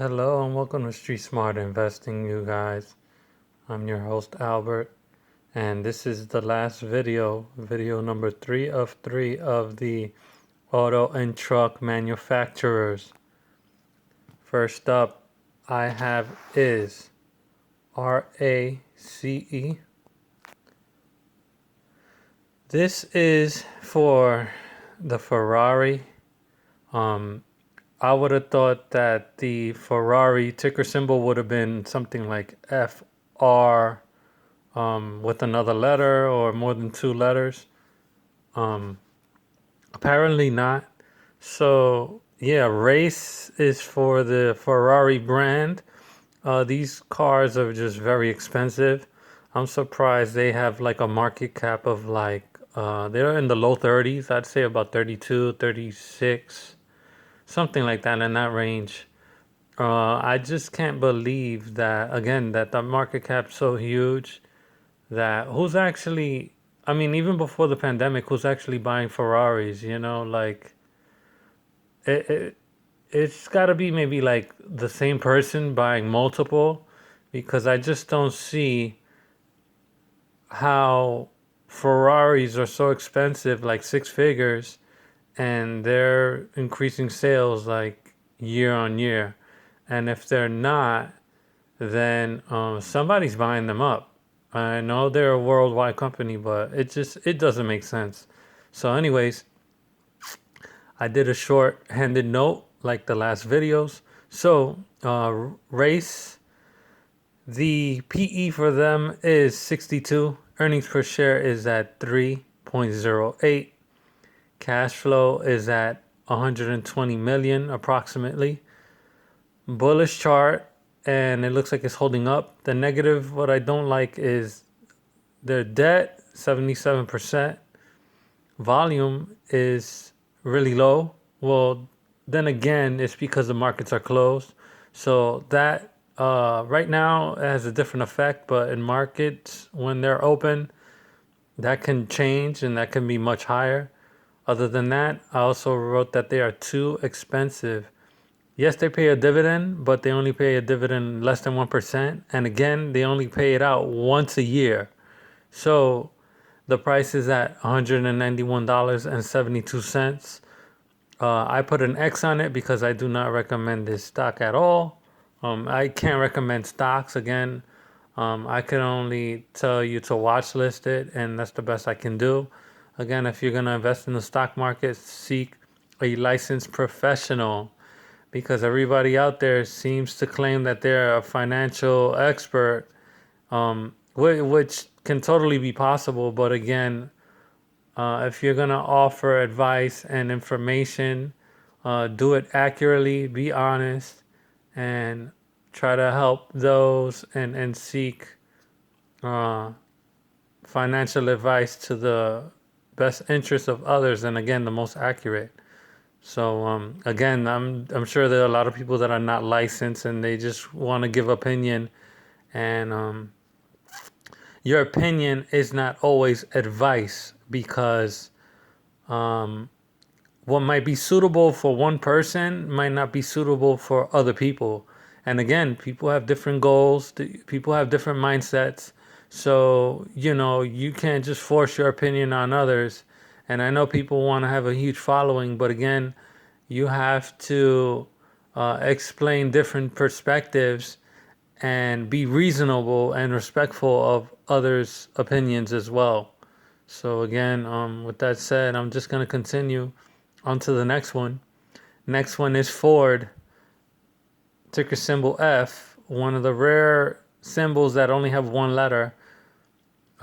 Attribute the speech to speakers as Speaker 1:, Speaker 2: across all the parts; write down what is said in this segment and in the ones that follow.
Speaker 1: Hello and welcome to Street Smart Investing, you guys. I'm your host Albert, and this is the last video number 3 of the auto and truck manufacturers. First up, I have is RACE. This is for the Ferrari. I would have thought that the Ferrari ticker symbol would have been something like FR with another letter or more than two letters. Apparently not. So, yeah, race is for the Ferrari brand. These cars are just very expensive. I'm surprised they have like a market cap of they're in the low 30s. I'd say about 32, 36, something like that in that range. I just can't believe that, again, that the market cap's so huge that who's actually, I mean, even before the pandemic, who's actually buying Ferraris, it, it it's got to be maybe like the same person buying multiple, because I just don't see how Ferraris are so expensive, like six figures, and they're increasing sales like year on year. And if they're not, then somebody's buying them up. I know they're a worldwide company, but it doesn't make sense. So, anyways, I did a short-handed note like the last videos. So, race, the PE for them is 62. Earnings per share is at 3.08. Cash flow is at 120 million approximately. Bullish chart, and it looks like it's holding up. The negative, what I don't like, is their debt, 77%. Volume is really low. Well, then again, it's because the markets are closed. So that right now has a different effect, but in markets, when they're open, that can change and that can be much higher. Other than that, I also wrote that they are too expensive. Yes, they pay a dividend, but they only pay a dividend less than 1%. And again, they only pay it out once a year. So the price is at $191.72. I put an X on it because I do not recommend this stock at all. I can't recommend stocks again. I can only tell you to watch list it, and that's the best I can do. Again, if you're going to invest in the stock market, seek a licensed professional, because everybody out there seems to claim that they're a financial expert, which can totally be possible. But again, if you're going to offer advice and information, do it accurately, be honest, and try to help those and seek uh, financial advice to the best interest of others, and again, the most accurate. So again, I'm sure there are a lot of people that are not licensed and they just want to give opinion, and your opinion is not always advice, because what might be suitable for one person might not be suitable for other people. And again, people have different goals, people have different mindsets. So, you can't just force your opinion on others. And I know people want to have a huge following, but again, you have to explain different perspectives and be reasonable and respectful of others' opinions as well. So again, with that said, I'm just going to continue on to the next one. Next one is Ford, ticker symbol F, one of the rare symbols that only have one letter.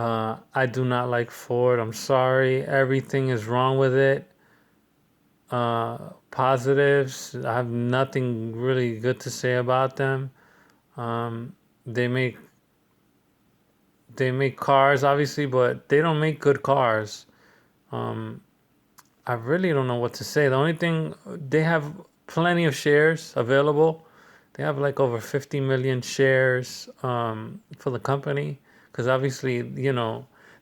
Speaker 1: I do not like Ford. I'm sorry. Everything is wrong with it. Positives, I have nothing really good to say about them. They make cars, obviously, but they don't make good cars. I really don't know what to say. The only thing, they have plenty of shares available. They have like over 50 million shares for the company, because obviously,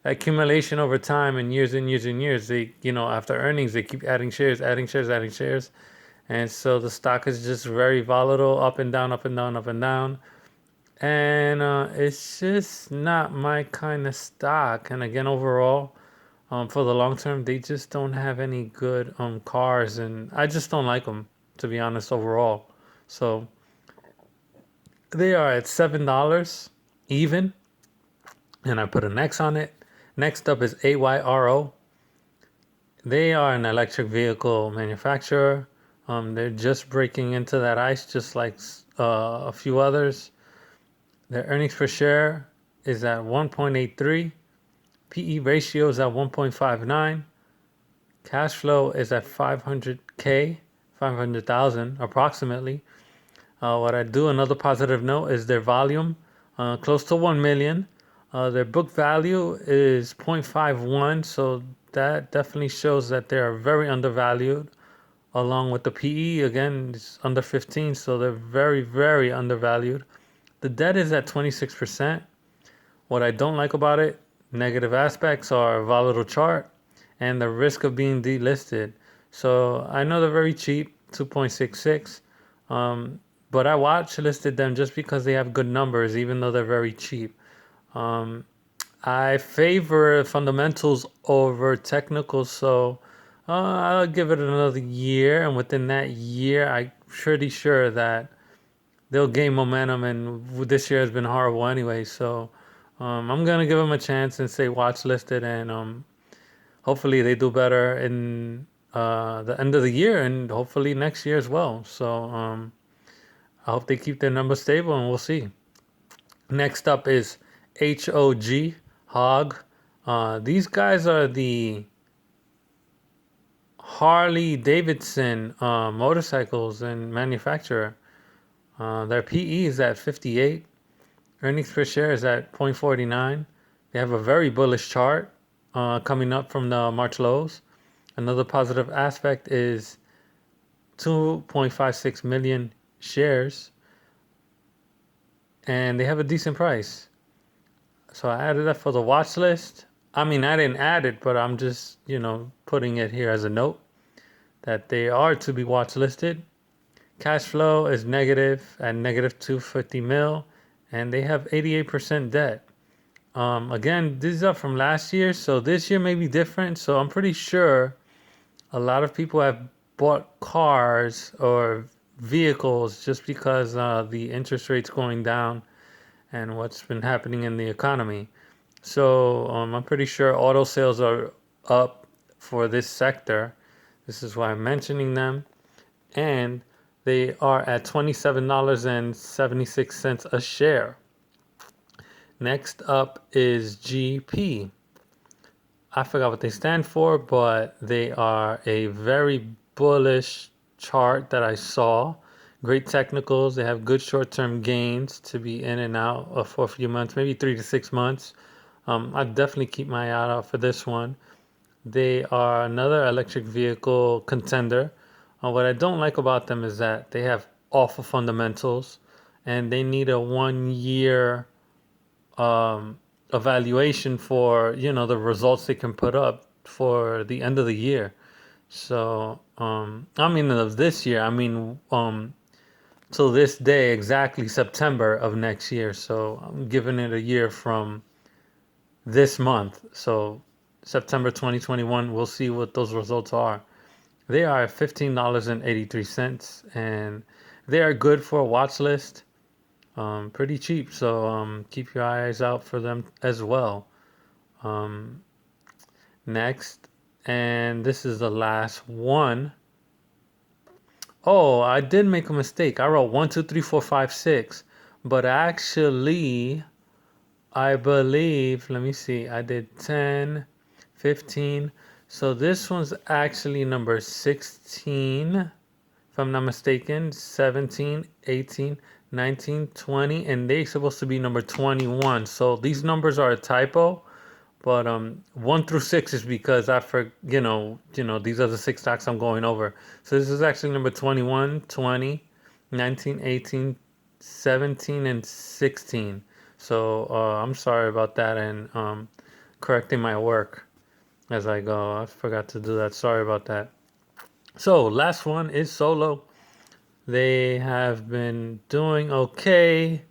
Speaker 1: accumulation over time and years and years and years, they, after earnings, they keep adding shares, adding shares, adding shares. And so the stock is just very volatile, up and down, up and down, up and down. And it's just not my kind of stock. And again, overall, for the long term, they just don't have any good cars, and I just don't like them, to be honest, overall. So they are at $7 even, and I put an X on it. Next up is Ayro. They are an electric vehicle manufacturer. They're just breaking into that ice, just like a few others. Their earnings per share is at 1.83. PE ratio is at 1.59. Cash flow is at 500K, 500,000 approximately. What I do, another positive note, is their volume, close to 1 million. Their book value is 0.51, so that definitely shows that they are very undervalued. Along with the PE, again, it's under 15, so they're very, very undervalued. The debt is at 26%. What I don't like about it, negative aspects are volatile chart and the risk of being delisted. So I know they're very cheap, 2.66. But I watch listed them just because they have good numbers, even though they're very cheap. Um, I favor fundamentals over technicals, so I'll give it another year. And within that year, I'm pretty sure that they'll gain momentum. And this year has been horrible anyway, so I'm gonna give them a chance and say watch listed, and hopefully they do better in the end of the year and hopefully next year as well. So I hope they keep their numbers stable, and we'll see. Next up is Hog. These guys are the Harley Davidson motorcycles and manufacturer. Their PE is at 58. Earnings per share is at 0.49. They have a very bullish chart coming up from the March lows. Another positive aspect is 2.56 million shares, and they have a decent price. So I added that for the watch list. I mean, I didn't add it, but I'm just, putting it here as a note that they are to be watch listed. Cash flow is negative at negative 250 mil, and they have 88% debt. Again, these are from last year, so this year may be different. So I'm pretty sure a lot of people have bought cars or vehicles just because the interest rates going down and what's been happening in the economy. So I'm pretty sure auto sales are up for this sector. This is why I'm mentioning them. And they are at $27.76 a share. Next up is GP. I forgot what they stand for, but they are a very bullish chart that I saw. Great technicals. They have good short-term gains to be in and out for a few months, maybe 3 to 6 months. I'd definitely keep my eye out for this one. They are another electric vehicle contender. What I don't like about them is that they have awful fundamentals, and they need a 1 year evaluation for the results they can put up for the end of the year. So I mean of this year, I mean till this day, exactly September of next year. So I'm giving it a year from this month. So September 2021, we'll see what those results are. They are at $15.83, and they are good for a watch list. Pretty cheap, so keep your eyes out for them as well. Um, Next, and this is the last one. Oh, I did make a mistake. I wrote 1, 2, 3, 4, 5, 6, but actually, I believe, let me see, I did 10, 15. So this one's actually number 16, if I'm not mistaken, 17, 18, 19, 20, and they're supposed to be number 21. So these numbers are a typo, but 1 through 6 is because I these are the six stocks I'm going over. So this is actually number 21, 20, 19, 18, 17, and 16. So I'm sorry about that, and correcting my work as I go. I forgot to do that. Sorry about that. So last one is Solo. They have been doing okay.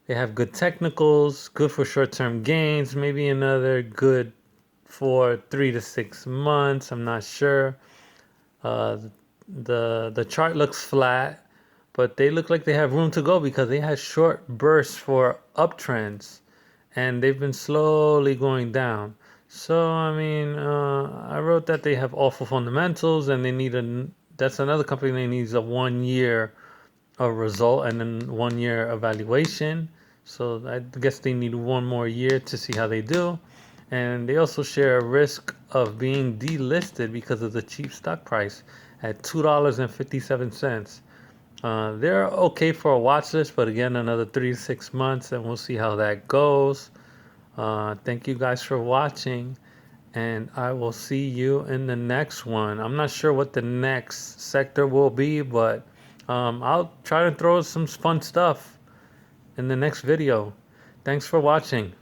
Speaker 1: They have good technicals, good for short-term gains, maybe another good for 3 to 6 months. I'm not sure. Uh, the chart looks flat, but they look like they have room to go because they had short bursts for uptrends, and they've been slowly going down. So I mean, I wrote that they have awful fundamentals, and they need a. That's another company that needs a 1 year a result and then 1 year evaluation. So I guess they need one more year to see how they do. And they also share a risk of being delisted because of the cheap stock price at $2.57. They're okay for a watch list, but again, another 3 to 6 months, and we'll see how that goes. Thank you guys for watching, and I will see you in the next one. I'm not sure what the next sector will be, but I'll try to throw some fun stuff in the next video. Thanks for watching.